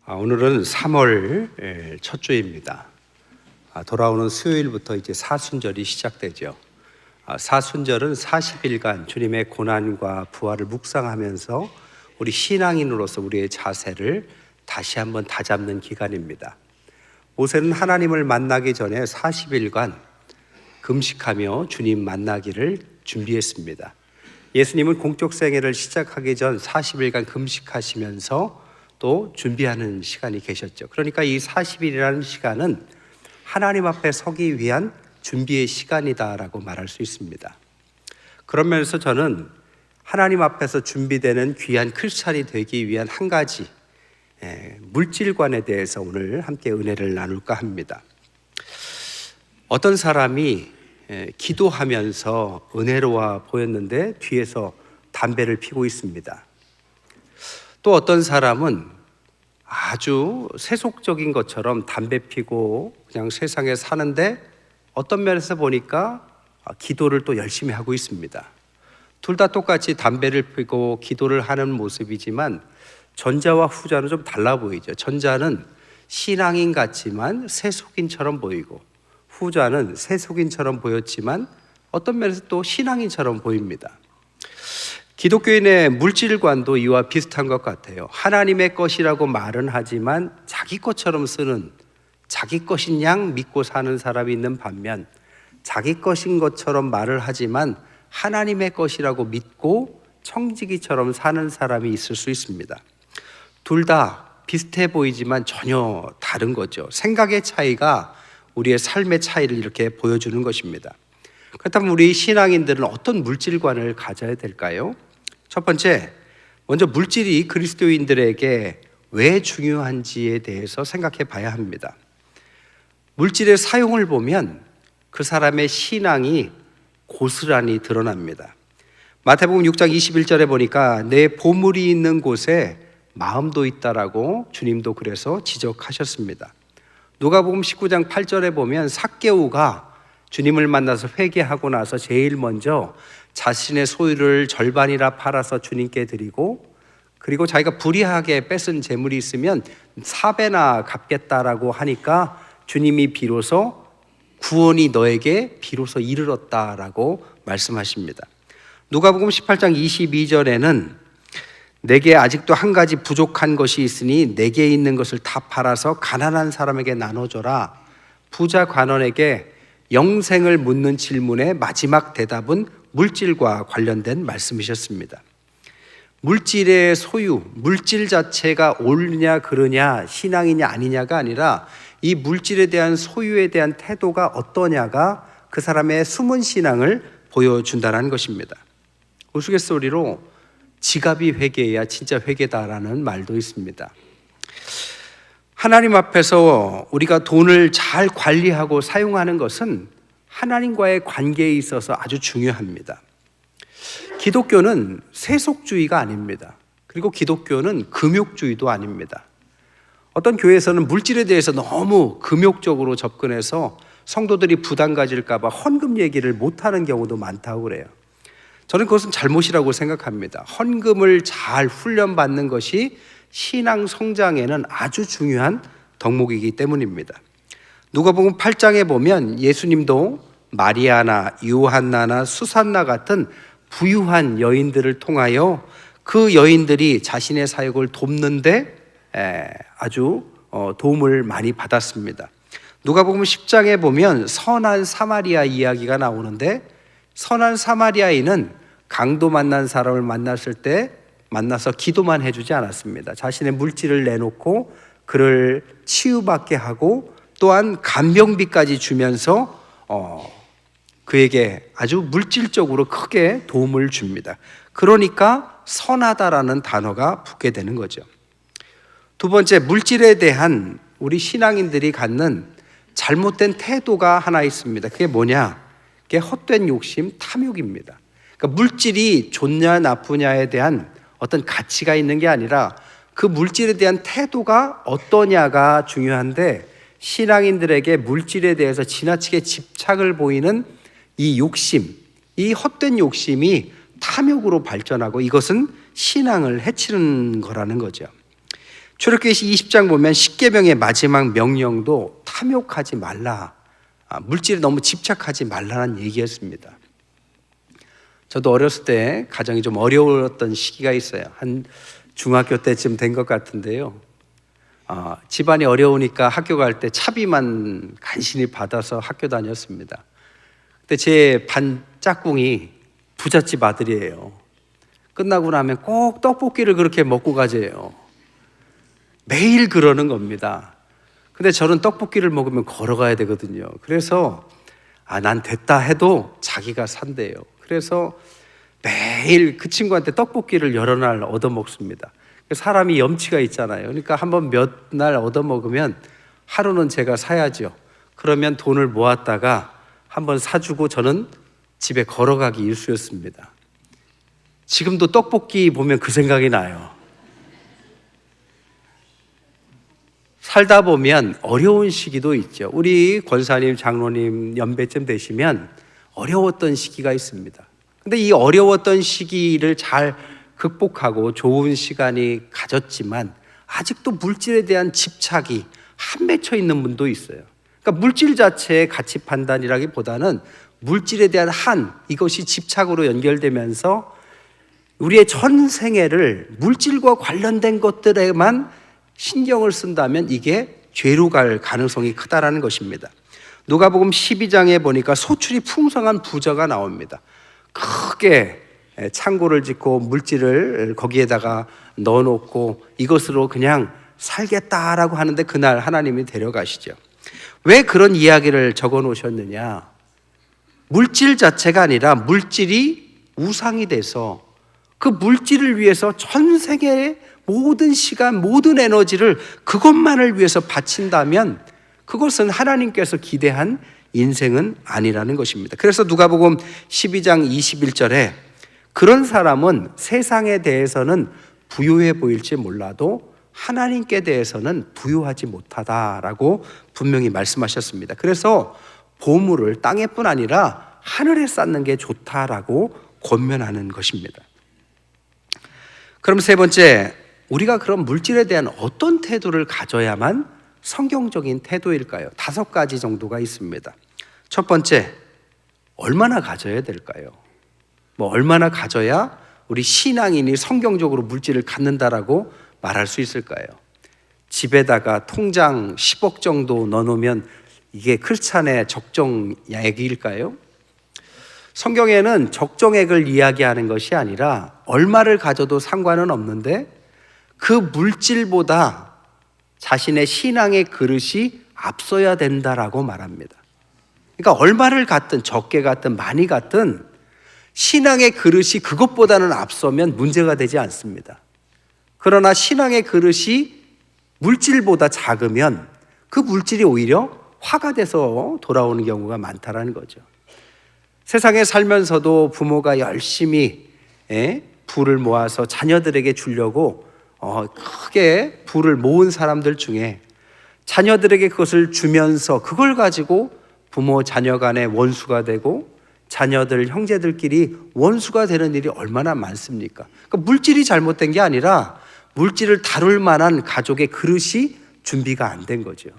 오늘은 3월 첫 주입니다. 돌아오는 수요일부터 이제 사순절이 시작되죠. 사순절은 40일간 주님의 고난과 부활을 묵상하면서 우리 신앙인으로서 우리의 자세를 다시 한번 다잡는 기간입니다. 모세는 하나님을 만나기 전에 40일간 금식하며 주님 만나기를 준비했습니다. 예수님은 공적 생애를 시작하기 전 40일간 금식하시면서 또 준비하는 시간이 계셨죠. 그러니까 이 40일이라는 시간은 하나님 앞에 서기 위한 준비의 시간이다라고 말할 수 있습니다. 그런 면에서 저는 하나님 앞에서 준비되는 귀한 크리스찬이 되기 위한 한 가지 물질관에 대해서 오늘 함께 은혜를 나눌까 합니다. 어떤 사람이 기도하면서 은혜로워 보였는데 뒤에서 담배를 피고 있습니다. 또 어떤 사람은 아주 세속적인 것처럼 담배 피고 그냥 세상에 사는데 어떤 면에서 보니까 기도를 또 열심히 하고 있습니다. 둘 다 똑같이 담배를 피고 기도를 하는 모습이지만 전자와 후자는 좀 달라 보이죠. 전자는 신앙인 같지만 세속인처럼 보이고 후자는 세속인처럼 보였지만 어떤 면에서 또 신앙인처럼 보입니다. 기독교인의 물질관도 이와 비슷한 것 같아요. 하나님의 것이라고 말은 하지만 자기 것처럼 쓰는, 자기 것인 양 믿고 사는 사람이 있는 반면 자기 것인 것처럼 말을 하지만 하나님의 것이라고 믿고 청지기처럼 사는 사람이 있을 수 있습니다. 둘 다 비슷해 보이지만 전혀 다른 거죠. 생각의 차이가 우리의 삶의 차이를 이렇게 보여주는 것입니다. 그렇다면 우리 신앙인들은 어떤 물질관을 가져야 될까요? 첫 번째, 먼저 물질이 그리스도인들에게 왜 중요한지에 대해서 생각해 봐야 합니다. 물질의 사용을 보면 그 사람의 신앙이 고스란히 드러납니다. 마태복음 6장 21절에 보니까 내 보물이 있는 곳에 마음도 있다라고 주님도 그래서 지적하셨습니다. 누가복음 19장 8절에 보면 삭개오가 주님을 만나서 회개하고 나서 제일 먼저 자신의 소유를 절반이라 팔아서 주님께 드리고 그리고 자기가 불의하게 뺏은 재물이 있으면 4배나 갚겠다라고 하니까 주님이 비로소 구원이 너에게 비로소 이르렀다라고 말씀하십니다. 누가복음 18장 22절에는 내게 아직도 한 가지 부족한 것이 있으니 내게 있는 것을 다 팔아서 가난한 사람에게 나눠줘라. 부자 관원에게 영생을 묻는 질문의 마지막 대답은 물질과 관련된 말씀이셨습니다. 물질의 소유, 물질 자체가 옳으냐 그르냐 신앙이냐 아니냐가 아니라 이 물질에 대한 소유에 대한 태도가 어떠냐가 그 사람의 숨은 신앙을 보여준다는 것입니다. 우스갯소리로 지갑이 회개해야 진짜 회개다라는 말도 있습니다. 하나님 앞에서 우리가 돈을 잘 관리하고 사용하는 것은 하나님과의 관계에 있어서 아주 중요합니다. 기독교는 세속주의가 아닙니다. 그리고 기독교는 금욕주의도 아닙니다. 어떤 교회에서는 물질에 대해서 너무 금욕적으로 접근해서 성도들이 부담 가질까 봐 헌금 얘기를 못하는 경우도 많다고 그래요. 저는 그것은 잘못이라고 생각합니다. 헌금을 잘 훈련받는 것이 신앙 성장에는 아주 중요한 덕목이기 때문입니다. 누가복음 8장에 보면 예수님도 마리아나 요한나나 수산나 같은 부유한 여인들을 통하여 그 여인들이 자신의 사역을 돕는데 아주 도움을 많이 받았습니다. 누가복음 10장에 보면 선한 사마리아 이야기가 나오는데 선한 사마리아인은 강도 만난 사람을 만났을 때 만나서 기도만 해주지 않았습니다. 자신의 물질을 내놓고 그를 치유받게 하고 또한 간병비까지 주면서 그에게 아주 물질적으로 크게 도움을 줍니다. 그러니까 선하다라는 단어가 붙게 되는 거죠. 두 번째, 물질에 대한 우리 신앙인들이 갖는 잘못된 태도가 하나 있습니다. 그게 뭐냐? 그게 헛된 욕심, 탐욕입니다. 그러니까 물질이 좋냐 나쁘냐에 대한 어떤 가치가 있는 게 아니라 그 물질에 대한 태도가 어떠냐가 중요한데 신앙인들에게 물질에 대해서 지나치게 집착을 보이는 이 욕심, 이 헛된 욕심이 탐욕으로 발전하고 이것은 신앙을 해치는 거라는 거죠. 출애굽기 20장 보면 십계명의 마지막 명령도 탐욕하지 말라, 물질에 너무 집착하지 말라는 얘기였습니다. 저도 어렸을 때 가정이 좀 어려웠던 시기가 있어요. 한 중학교 때쯤 된 것 같은데요. 집안이 어려우니까 학교 갈 때 차비만 간신히 받아서 학교 다녔습니다. 근데 제 반 짝꿍이 부잣집 아들이에요. 끝나고 나면 꼭 떡볶이를 그렇게 먹고 가재요. 매일 그러는 겁니다. 근데 저는 떡볶이를 먹으면 걸어가야 되거든요. 그래서 난 됐다 해도 자기가 산대요. 그래서 매일 그 친구한테 떡볶이를 여러 날 얻어먹습니다. 사람이 염치가 있잖아요. 그러니까 한번 몇 날 얻어먹으면 하루는 제가 사야죠. 그러면 돈을 모았다가 한번 사주고 저는 집에 걸어가기 일쑤였습니다. 지금도 떡볶이 보면 그 생각이 나요. 살다 보면 어려운 시기도 있죠. 우리 권사님, 장로님 연배쯤 되시면 어려웠던 시기가 있습니다. 근데 이 어려웠던 시기를 잘 극복하고 좋은 시간이 가졌지만 아직도 물질에 대한 집착이 한 맺혀 있는 분도 있어요. 그러니까 물질 자체의 가치 판단이라기보다는 물질에 대한 이것이 집착으로 연결되면서 우리의 전 생애를 물질과 관련된 것들에만 신경을 쓴다면 이게 죄로 갈 가능성이 크다라는 것입니다. 누가복음 12장에 보니까 소출이 풍성한 부자가 나옵니다. 크게 창고를 짓고 물질을 거기에다가 넣어놓고 이것으로 그냥 살겠다라고 하는데 그날 하나님이 데려가시죠. 왜 그런 이야기를 적어 놓으셨느냐? 물질 자체가 아니라 물질이 우상이 돼서 그 물질을 위해서 전생의 모든 시간, 모든 에너지를 그것만을 위해서 바친다면 그것은 하나님께서 기대한 인생은 아니라는 것입니다. 그래서 누가복음 12장 21절에 그런 사람은 세상에 대해서는 부유해 보일지 몰라도 하나님께 대해서는 부유하지 못하다라고 분명히 말씀하셨습니다. 그래서 보물을 땅에뿐 아니라 하늘에 쌓는 게 좋다라고 권면하는 것입니다. 그럼 세 번째, 우리가 그럼 물질에 대한 어떤 태도를 가져야만 성경적인 태도일까요? 5가지 정도가 있습니다. 첫 번째, 얼마나 가져야 될까요? 얼마나 가져야 우리 신앙인이 성경적으로 물질을 갖는다라고 말할 수 있을까요? 집에다가 통장 10억 정도 넣어놓으면 이게 크리스찬의 적정액일까요? 성경에는 적정액을 이야기하는 것이 아니라 얼마를 가져도 상관은 없는데 그 물질보다 자신의 신앙의 그릇이 앞서야 된다라고 말합니다. 그러니까 얼마를 갖든 적게 갖든 많이 갖든 신앙의 그릇이 그것보다는 앞서면 문제가 되지 않습니다. 그러나 신앙의 그릇이 물질보다 작으면 그 물질이 오히려 화가 돼서 돌아오는 경우가 많다라는 거죠. 세상에 살면서도 부모가 열심히 부를 모아서 자녀들에게 주려고 크게 부를 모은 사람들 중에 자녀들에게 그것을 주면서 그걸 가지고 부모 자녀 간의 원수가 되고 자녀들 형제들끼리 원수가 되는 일이 얼마나 많습니까? 그러니까 물질이 잘못된 게 아니라 물질을 다룰 만한 가족의 그릇이 준비가 안 된 거죠.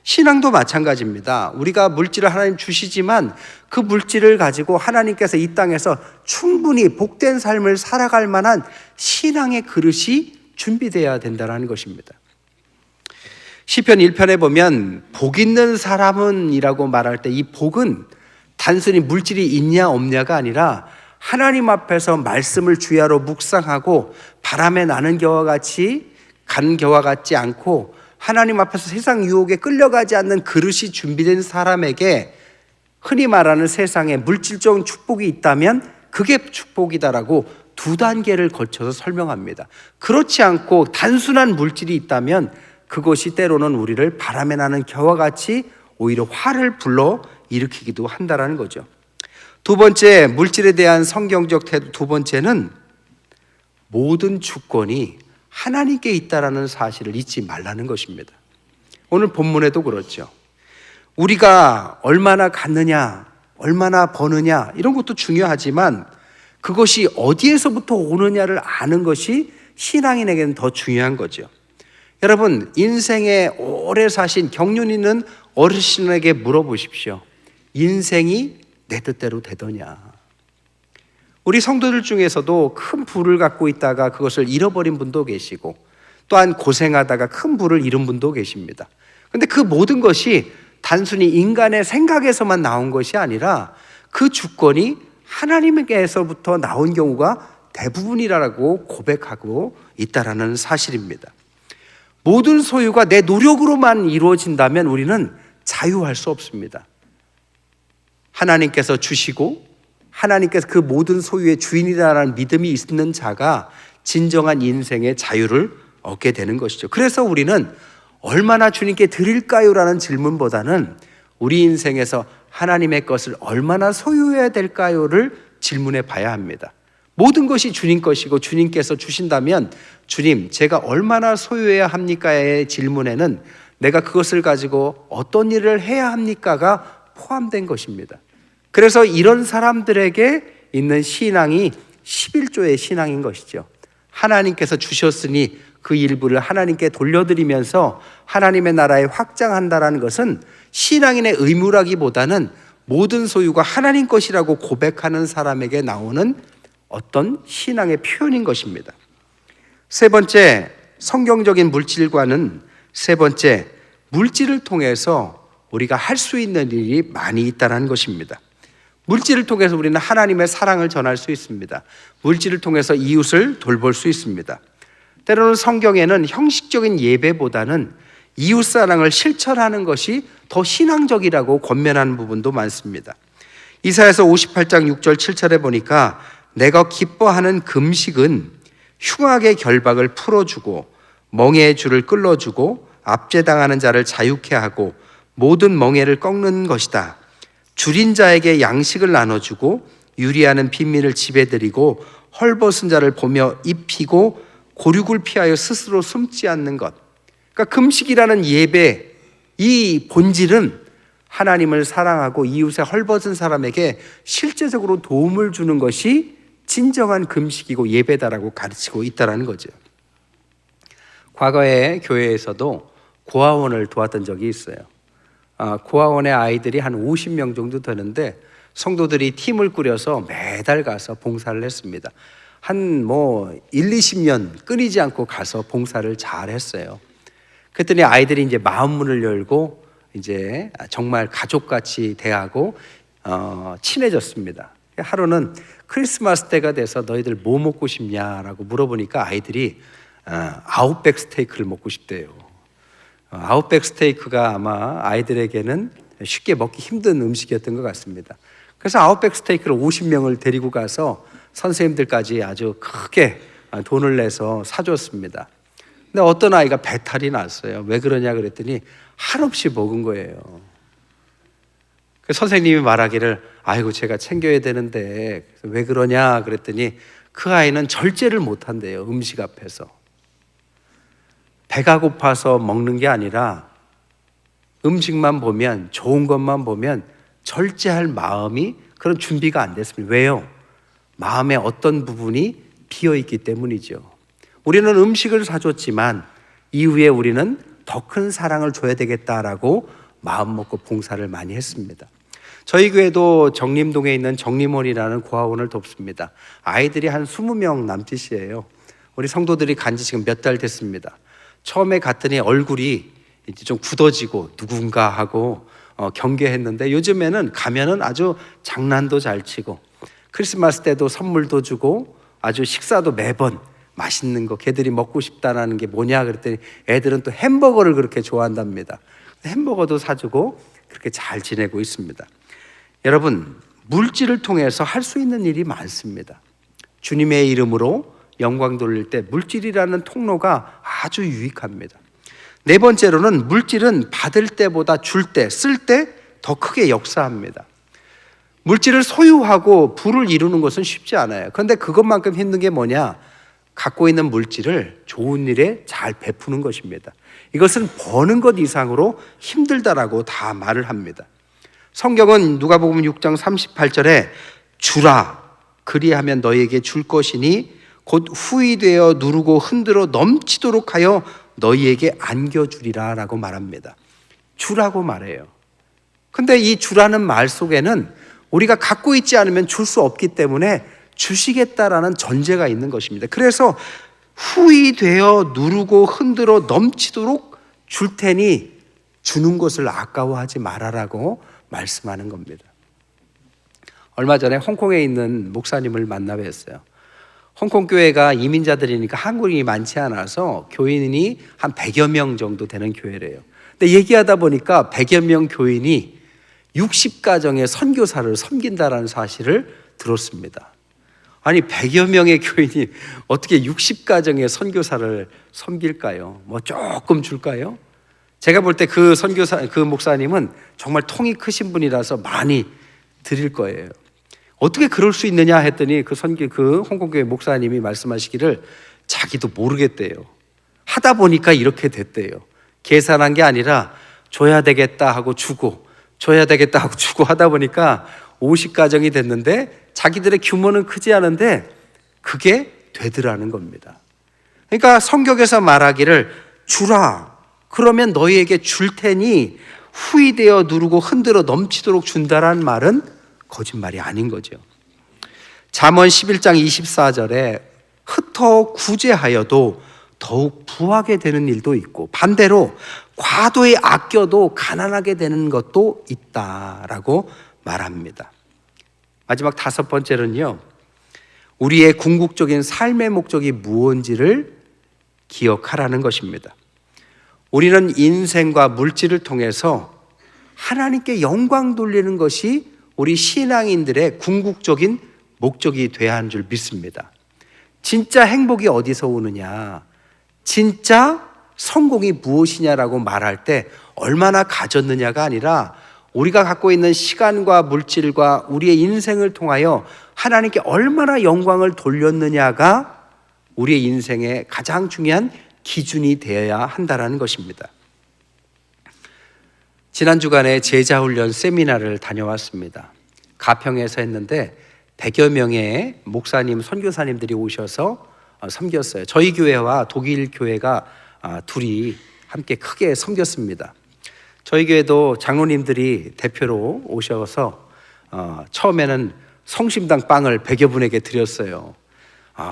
신앙도 마찬가지입니다. 우리가 물질을 하나님 주시지만 그 물질을 가지고 하나님께서 이 땅에서 충분히 복된 삶을 살아갈 만한 신앙의 그릇이 준비되어야 된다는 것입니다. 시편 1편에 보면 복 있는 사람은 이라고 말할 때 이 복은 단순히 물질이 있냐 없냐가 아니라 하나님 앞에서 말씀을 주야로 묵상하고 바람에 나는 겨와 같이 간 겨와 같지 않고 하나님 앞에서 세상 유혹에 끌려가지 않는 그릇이 준비된 사람에게 흔히 말하는 세상에 물질적 축복이 있다면 그게 축복이다라고 2단계를 거쳐서 설명합니다. 그렇지 않고 단순한 물질이 있다면 그것이 때로는 우리를 바람에 나는 겨와 같이 오히려 화를 불러 일으키기도 한다라는 거죠. 두 번째, 물질에 대한 성경적 태도 두 번째는 모든 주권이 하나님께 있다라는 사실을 잊지 말라는 것입니다. 오늘 본문에도 그렇죠. 우리가 얼마나 갖느냐, 얼마나 버느냐 이런 것도 중요하지만 그것이 어디에서부터 오느냐를 아는 것이 신앙인에게는 더 중요한 거죠. 여러분, 인생에 오래 사신 경륜 있는 어르신에게 물어보십시오. 인생이 내 뜻대로 되더냐? 우리 성도들 중에서도 큰 부를 갖고 있다가 그것을 잃어버린 분도 계시고, 또한 고생하다가 큰 부를 잃은 분도 계십니다. 그런데 그 모든 것이 단순히 인간의 생각에서만 나온 것이 아니라 그 주권이 하나님께서부터 나온 경우가 대부분이라고 고백하고 있다라는 사실입니다. 모든 소유가 내 노력으로만 이루어진다면 우리는 자유할 수 없습니다. 하나님께서 주시고 하나님께서 그 모든 소유의 주인이라는 믿음이 있는 자가 진정한 인생의 자유를 얻게 되는 것이죠. 그래서 우리는 얼마나 주님께 드릴까요? 라는 질문보다는 우리 인생에서 하나님의 것을 얼마나 소유해야 될까요?를 질문해 봐야 합니다. 모든 것이 주님 것이고 주님께서 주신다면 주님, 제가 얼마나 소유해야 합니까의 질문에는 내가 그것을 가지고 어떤 일을 해야 합니까가 포함된 것입니다. 그래서 이런 사람들에게 있는 신앙이 11조의 신앙인 것이죠. 하나님께서 주셨으니 그 일부를 하나님께 돌려드리면서 하나님의 나라에 확장한다는 것은 신앙인의 의무라기보다는 모든 소유가 하나님 것이라고 고백하는 사람에게 나오는 어떤 신앙의 표현인 것입니다. 세 번째, 성경적인 물질과는 세 번째, 물질을 통해서 우리가 할 수 있는 일이 많이 있다는 것입니다. 물질을 통해서 우리는 하나님의 사랑을 전할 수 있습니다. 물질을 통해서 이웃을 돌볼 수 있습니다. 때로는 성경에는 형식적인 예배보다는 이웃사랑을 실천하는 것이 더 신앙적이라고 권면하는 부분도 많습니다. 이사야서 58장 6절 7절에 보니까 내가 기뻐하는 금식은 흉악의 결박을 풀어주고 멍에의 줄을 끌어주고 압제당하는 자를 자유케 하고 모든 멍에를 꺾는 것이다. 줄인 자에게 양식을 나눠주고 유리하는 빈민을 집에들이고 헐벗은 자를 보며 입히고 고륙을 피하여 스스로 숨지 않는 것. 그러니까 금식이라는 예배, 이 본질은 하나님을 사랑하고 이웃의 헐벗은 사람에게 실제적으로 도움을 주는 것이 진정한 금식이고 예배다라고 가르치고 있다는 거죠. 과거에 교회에서도 고아원을 도왔던 적이 있어요. 고아원의 아이들이 한 50명 정도 되는데 성도들이 팀을 꾸려서 매달 가서 봉사를 했습니다. 한 1, 20년 끊이지 않고 가서 봉사를 잘 했어요. 그랬더니 아이들이 이제 마음문을 열고 이제 정말 가족같이 대하고 친해졌습니다. 하루는 크리스마스 때가 돼서 너희들 뭐 먹고 싶냐라고 물어보니까 아이들이 아웃백 스테이크를 먹고 싶대요. 아웃백 스테이크가 아마 아이들에게는 쉽게 먹기 힘든 음식이었던 것 같습니다. 그래서 아웃백 스테이크를 50명을 데리고 가서 선생님들까지 아주 크게 돈을 내서 사줬습니다. 근데 어떤 아이가 배탈이 났어요. 왜 그러냐 그랬더니 한없이 먹은 거예요. 그 선생님이 말하기를 아이고 제가 챙겨야 되는데 왜 그러냐 그랬더니 그 아이는 절제를 못한대요. 음식 앞에서. 배가 고파서 먹는 게 아니라 음식만 보면 좋은 것만 보면 절제할 마음이 그런 준비가 안 됐습니다. 왜요? 마음의 어떤 부분이 비어있기 때문이죠. 우리는 음식을 사줬지만 이후에 우리는 더 큰 사랑을 줘야 되겠다라고 마음 먹고 봉사를 많이 했습니다. 저희 교회도 정림동에 있는 정림원이라는 고아원을 돕습니다. 아이들이 한 20명 남짓이에요. 우리 성도들이 간지 지금 몇 달 됐습니다. 처음에 갔더니 얼굴이 이제 좀 굳어지고 누군가 하고 경계했는데 요즘에는 가면은 아주 장난도 잘 치고 크리스마스 때도 선물도 주고 아주 식사도 매번 맛있는 거 걔들이 먹고 싶다라는 게 뭐냐 그랬더니 애들은 또 햄버거를 그렇게 좋아한답니다. 햄버거도 사주고 그렇게 잘 지내고 있습니다. 여러분, 물질을 통해서 할 수 있는 일이 많습니다. 주님의 이름으로 영광 돌릴 때 물질이라는 통로가 아주 유익합니다. 네 번째로는 물질은 받을 때보다 줄 때, 쓸 때 더 크게 역사합니다. 물질을 소유하고 부를 이루는 것은 쉽지 않아요. 그런데 그것만큼 힘든 게 뭐냐? 갖고 있는 물질을 좋은 일에 잘 베푸는 것입니다. 이것은 버는 것 이상으로 힘들다라고 다 말을 합니다. 성경은 누가복음 6장 38절에 주라 그리하면 너희에게 줄 것이니 곧 후히 되어 누르고 흔들어 넘치도록 하여 너희에게 안겨주리라 라고 말합니다. 주라고 말해요. 근데 이 주라는 말 속에는 우리가 갖고 있지 않으면 줄 수 없기 때문에 주시겠다라는 전제가 있는 것입니다. 그래서 후히 되어 누르고 흔들어 넘치도록 줄 테니 주는 것을 아까워하지 말아라고 말씀하는 겁니다. 얼마 전에 홍콩에 있는 목사님을 만나 뵀어요. 홍콩 교회가 이민자들이니까 한국인이 많지 않아서 교인이 한 100여 명 정도 되는 교회래요. 근데 얘기하다 보니까 100여 명 교인이 60가정의 선교사를 섬긴다라는 사실을 들었습니다. 아니 100여 명의 교인이 어떻게 60가정의 선교사를 섬길까요? 뭐 조금 줄까요? 제가 볼 때 그 선교사, 그 목사님은 정말 통이 크신 분이라서 많이 드릴 거예요. 어떻게 그럴 수 있느냐 했더니 그 홍콩교회 목사님이 말씀하시기를 자기도 모르겠대요. 하다 보니까 이렇게 됐대요. 계산한 게 아니라 줘야 되겠다 하고 주고 줘야 되겠다 하고 주고 하다 보니까 50가정이 됐는데 자기들의 규모는 크지 않은데 그게 되더라는 겁니다. 그러니까 성경에서 말하기를 주라, 그러면 너희에게 줄 테니 후히 되어 누르고 흔들어 넘치도록 준다란 말은 거짓말이 아닌 거죠. 잠언 11장 24절에 흩어 구제하여도 더욱 부하게 되는 일도 있고 반대로 과도히 아껴도 가난하게 되는 것도 있다라고 말합니다. 마지막 5번째는요, 우리의 궁극적인 삶의 목적이 무엇인지를 기억하라는 것입니다. 우리는 인생과 물질을 통해서 하나님께 영광 돌리는 것이 우리 신앙인들의 궁극적인 목적이 돼야 하는 줄 믿습니다. 진짜 행복이 어디서 오느냐, 진짜 성공이 무엇이냐라고 말할 때 얼마나 가졌느냐가 아니라 우리가 갖고 있는 시간과 물질과 우리의 인생을 통하여 하나님께 얼마나 영광을 돌렸느냐가 우리의 인생의 가장 중요한 기준이 되어야 한다는 것입니다. 지난 주간에 제자훈련 세미나를 다녀왔습니다. 가평에서 했는데 100여 명의 목사님, 선교사님들이 오셔서 섬겼어요. 저희 교회와 독일 교회가 둘이 함께 크게 섬겼습니다. 저희 교회도 장로님들이 대표로 오셔서 처음에는 성심당 빵을 100여 분에게 드렸어요.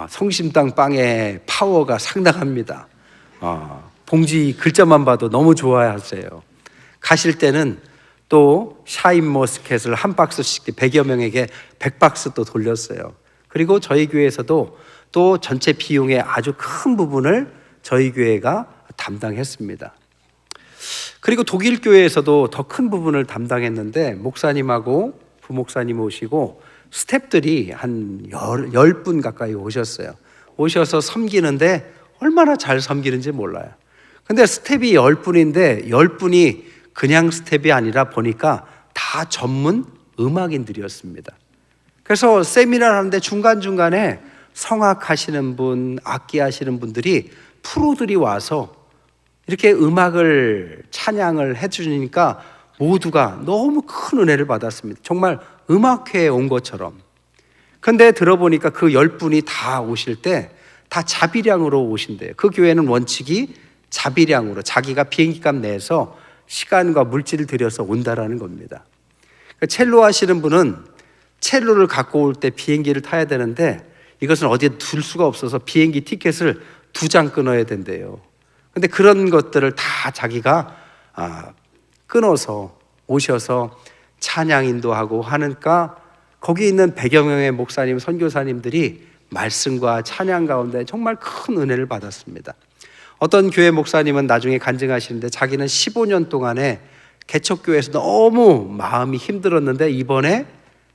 성심당 빵의 파워가 상당합니다. 봉지 글자만 봐도 너무 좋아하세요. 가실 때는 또 샤인머스켓을 한 박스씩 100여 명에게 100박스 또 돌렸어요. 그리고 저희 교회에서도 또 전체 비용의 아주 큰 부분을 저희 교회가 담당했습니다. 그리고 독일 교회에서도 더 큰 부분을 담당했는데 목사님하고 부목사님 오시고 스태프들이 한 10분 가까이 오셨어요. 오셔서 섬기는데 얼마나 잘 섬기는지 몰라요. 근데 스텝이 10분인데 10분이 그냥 스텝이 아니라 보니까 다 전문 음악인들이었습니다. 그래서 세미나를 하는데 중간중간에 성악하시는 분, 악기 하시는 분들이 프로들이 와서 이렇게 음악을 찬양을 해주니까 모두가 너무 큰 은혜를 받았습니다. 정말 음악회에 온 것처럼. 근데 들어보니까 그 10분이 다 오실 때 다 자비량으로 오신대요. 그 교회는 원칙이 자비량으로 자기가 비행기값 내서 시간과 물질을 들여서 온다라는 겁니다. 첼로 하시는 분은 첼로를 갖고 올 때 비행기를 타야 되는데 이것은 어디에 둘 수가 없어서 비행기 티켓을 2장 끊어야 된대요. 근데 그런 것들을 다 자기가 끊어서 오셔서 찬양 인도하고 하니까 거기 있는 100여 명의 목사님, 선교사님들이 말씀과 찬양 가운데 정말 큰 은혜를 받았습니다. 어떤 교회 목사님은 나중에 간증하시는데 자기는 15년 동안에 개척교회에서 너무 마음이 힘들었는데 이번에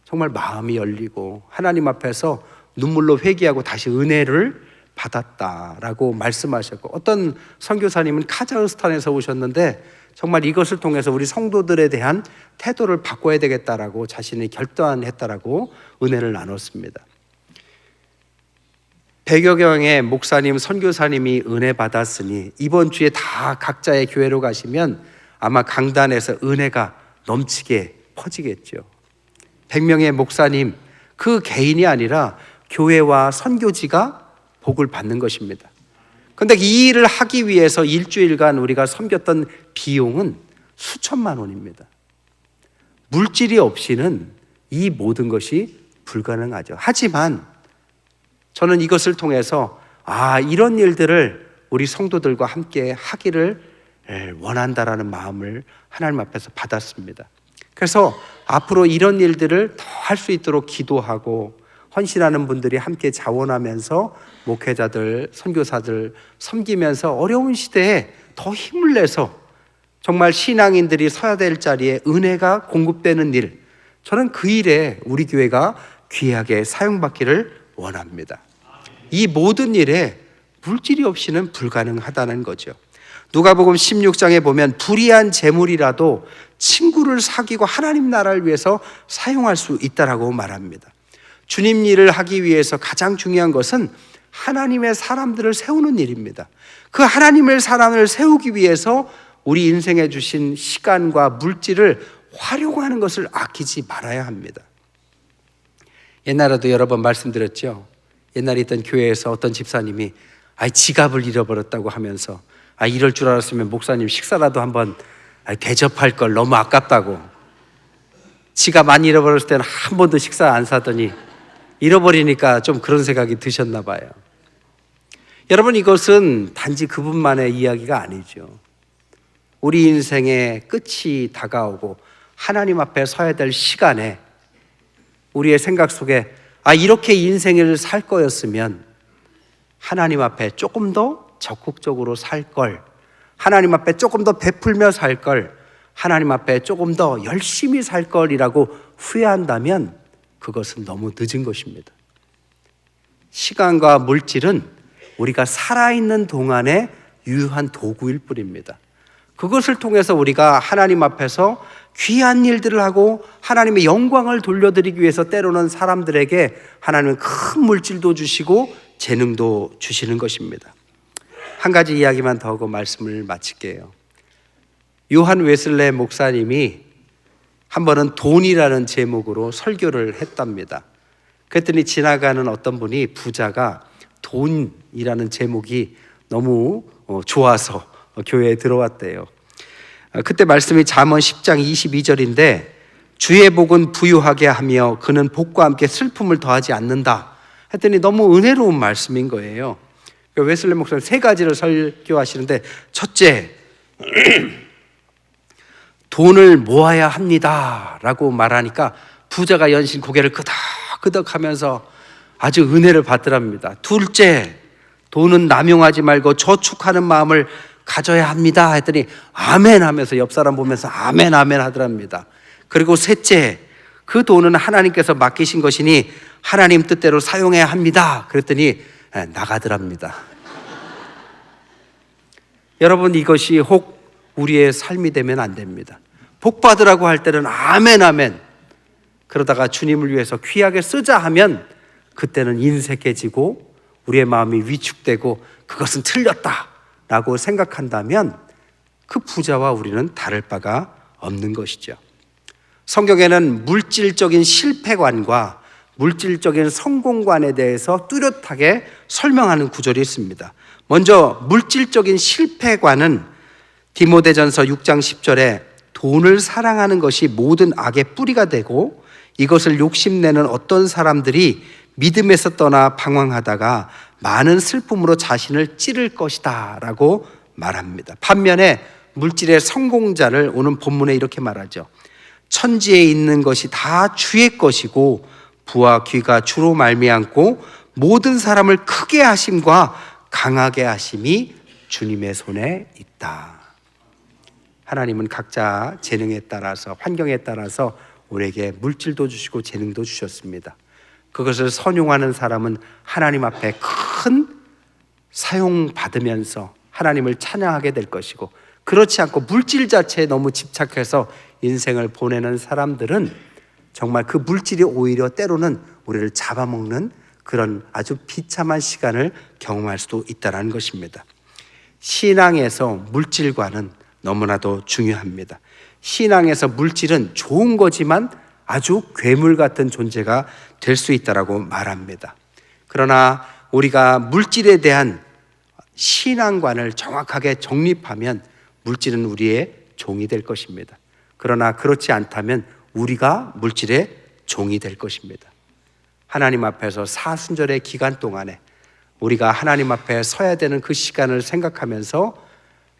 정말 마음이 열리고 하나님 앞에서 눈물로 회개하고 다시 은혜를 받았다라고 말씀하셨고, 어떤 선교사님은 카자흐스탄에서 오셨는데 정말 이것을 통해서 우리 성도들에 대한 태도를 바꿔야 되겠다라고 자신이 결단했다라고 은혜를 나눴습니다. 100여 명의 목사님, 선교사님이 은혜 받았으니 이번 주에 다 각자의 교회로 가시면 아마 강단에서 은혜가 넘치게 퍼지겠죠. 100명의 목사님, 그 개인이 아니라 교회와 선교지가 복을 받는 것입니다. 근데 이 일을 하기 위해서 일주일간 우리가 섬겼던 비용은 수천만 원입니다. 물질이 없이는 이 모든 것이 불가능하죠. 하지만 저는 이것을 통해서 이런 일들을 우리 성도들과 함께 하기를 원한다라는 마음을 하나님 앞에서 받았습니다. 그래서 앞으로 이런 일들을 더 할 수 있도록 기도하고 헌신하는 분들이 함께 자원하면서 목회자들, 선교사들 섬기면서 어려운 시대에 더 힘을 내서 정말 신앙인들이 서야 될 자리에 은혜가 공급되는 일, 저는 그 일에 우리 교회가 귀하게 사용받기를 원합니다. 이 모든 일에 물질이 없이는 불가능하다는 거죠. 누가복음 16장에 보면 불의한 재물이라도 친구를 사귀고 하나님 나라를 위해서 사용할 수 있다라고 말합니다. 주님 일을 하기 위해서 가장 중요한 것은 하나님의 사람들을 세우는 일입니다. 그 하나님의 사람을 세우기 위해서 우리 인생에 주신 시간과 물질을 활용하는 것을 아끼지 말아야 합니다. 옛날에도 여러 번 말씀드렸죠. 옛날에 있던 교회에서 어떤 집사님이 지갑을 잃어버렸다고 하면서 이럴 줄 알았으면 목사님 식사라도 한번 대접할 걸, 너무 아깝다고. 지갑 안 잃어버렸을 때는 한 번도 식사 안 사더니 잃어버리니까 좀 그런 생각이 드셨나 봐요. 여러분, 이것은 단지 그분만의 이야기가 아니죠. 우리 인생의 끝이 다가오고 하나님 앞에 서야 될 시간에 우리의 생각 속에 이렇게 인생을 살 거였으면 하나님 앞에 조금 더 적극적으로 살 걸, 하나님 앞에 조금 더 베풀며 살 걸, 하나님 앞에 조금 더 열심히 살 걸이라고 후회한다면 그것은 너무 늦은 것입니다. 시간과 물질은 우리가 살아있는 동안에 유효한 도구일 뿐입니다. 그것을 통해서 우리가 하나님 앞에서 귀한 일들을 하고 하나님의 영광을 돌려드리기 위해서 때로는 사람들에게 하나님은 큰 물질도 주시고 재능도 주시는 것입니다. 한 가지 이야기만 더 하고 말씀을 마칠게요. 요한 웨슬레 목사님이 한 번은 돈이라는 제목으로 설교를 했답니다. 그랬더니 지나가는 어떤 분이, 부자가 돈이라는 제목이 너무 좋아서 교회에 들어왔대요. 그때 말씀이 잠언 10장 22절인데 주의 복은 부유하게 하며 그는 복과 함께 슬픔을 더하지 않는다 했더니 너무 은혜로운 말씀인 거예요. 웨슬레 목사님 세 가지를 설교하시는데, 첫째, 돈을 모아야 합니다 라고 말하니까 부자가 연신 고개를 끄덕끄덕 하면서 아주 은혜를 받더랍니다. 둘째, 돈은 남용하지 말고 저축하는 마음을 가져야 합니다 했더니 아멘 하면서 옆 사람 보면서 아멘 아멘 하더랍니다. 그리고 셋째, 그 돈은 하나님께서 맡기신 것이니 하나님 뜻대로 사용해야 합니다 그랬더니 나가더랍니다. 여러분, 이것이 혹 우리의 삶이 되면 안 됩니다. 복 받으라고 할 때는 아멘 아멘, 그러다가 주님을 위해서 귀하게 쓰자 하면 그때는 인색해지고 우리의 마음이 위축되고 그것은 틀렸다라고 생각한다면 그 부자와 우리는 다를 바가 없는 것이죠. 성경에는 물질적인 실패관과 물질적인 성공관에 대해서 뚜렷하게 설명하는 구절이 있습니다. 먼저 물질적인 실패관은 디모데전서 6장 10절에 돈을 사랑하는 것이 모든 악의 뿌리가 되고 이것을 욕심내는 어떤 사람들이 믿음에서 떠나 방황하다가 많은 슬픔으로 자신을 찌를 것이다 라고 말합니다. 반면에 물질의 성공자를 오늘 본문에 이렇게 말하죠. 천지에 있는 것이 다 주의 것이고 부와 귀가 주로 말미암고 모든 사람을 크게 하심과 강하게 하심이 주님의 손에 있다. 하나님은 각자 재능에 따라서, 환경에 따라서 우리에게 물질도 주시고 재능도 주셨습니다. 그것을 선용하는 사람은 하나님 앞에 큰 사용받으면서 하나님을 찬양하게 될 것이고, 그렇지 않고 물질 자체에 너무 집착해서 인생을 보내는 사람들은 정말 그 물질이 오히려 때로는 우리를 잡아먹는 그런 아주 비참한 시간을 경험할 수도 있다는 것입니다. 신앙에서 물질과는 너무나도 중요합니다. 신앙에서 물질은 좋은 거지만 아주 괴물 같은 존재가 될 수 있다라고 말합니다. 그러나 우리가 물질에 대한 신앙관을 정확하게 정립하면 물질은 우리의 종이 될 것입니다. 그러나 그렇지 않다면 우리가 물질의 종이 될 것입니다. 하나님 앞에서 사순절의 기간 동안에 우리가 하나님 앞에 서야 되는 그 시간을 생각하면서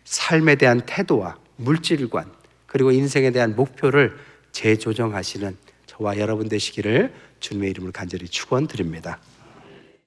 삶에 대한 태도와 물질관 그리고 인생에 대한 목표를 재조정하시는 저와 여러분 되시기를 주님의 이름으로 간절히 축원드립니다.